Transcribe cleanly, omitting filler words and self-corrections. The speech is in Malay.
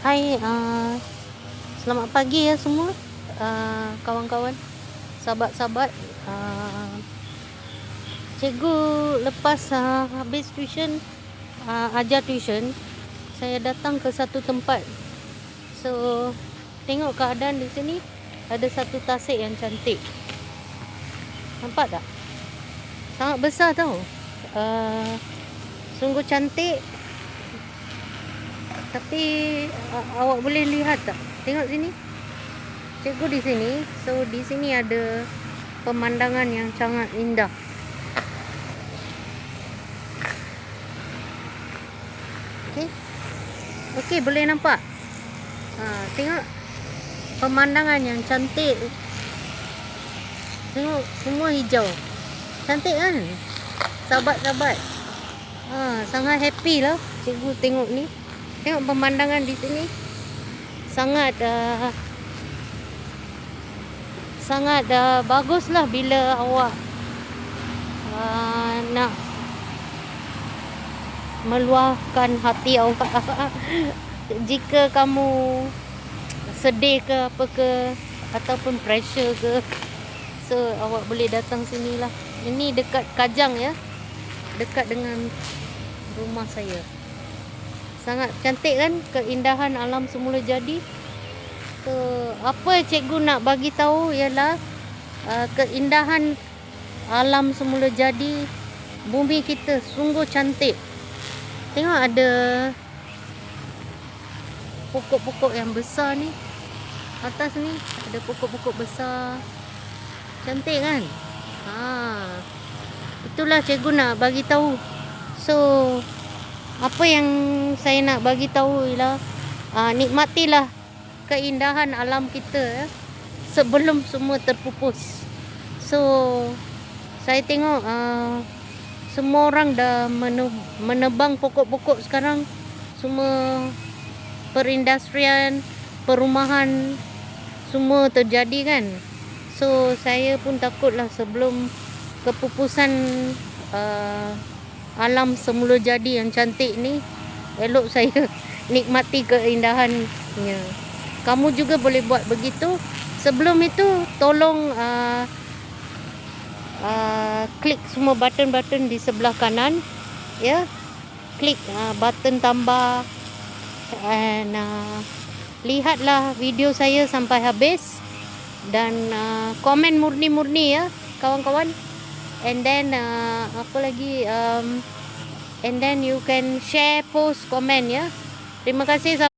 Hai, selamat pagi ya semua, kawan-kawan, sahabat-sahabat. Cikgu lepas habis tuition, ajar tuition, saya datang ke satu tempat. So, tengok keadaan di sini, ada satu tasik yang cantik. Nampak tak? Sangat besar tau. Sungguh cantik. Tapi awak boleh lihat tak? Tengok sini. Cikgu di sini. So di sini ada pemandangan yang sangat indah. Okey, boleh nampak? Tengok pemandangan yang cantik. Tengok semua hijau. Cantik kan? Sahabat-sahabat. Sangat happy lah cikgu tengok ni. Tengok pemandangan di sini. Sangat baguslah bila awak nak meluahkan hati awak. Jika kamu sedih ke apa ke, ataupun pressure ke, so awak boleh datang sini lah. Ini dekat Kajang ya, dekat dengan rumah saya. Sangat cantik kan keindahan alam semula jadi. So, apa cikgu nak bagi tahu ialah keindahan alam semula jadi bumi kita sungguh cantik. Tengok ada pokok-pokok yang besar ni. Atas ni ada pokok-pokok besar. Cantik kan? Itulah cikgu nak bagi tahu. So, apa yang saya nak bagi tahu ialah nikmatilah keindahan alam kita ya, sebelum semua terpupus. So saya tengok semua orang dah menebang pokok-pokok sekarang. Semua perindustrian, perumahan semua terjadi kan. So saya pun takutlah sebelum kepupusan alam semula jadi yang cantik ni, elok saya nikmati keindahannya. Kamu juga boleh buat begitu. Sebelum itu tolong klik semua button-button di sebelah kanan ya. Klik button tambah dan lihatlah video saya sampai habis. Dan komen murni-murni ya kawan-kawan. And then apa lagi, and then you can share, post, comment ya. Terima kasih.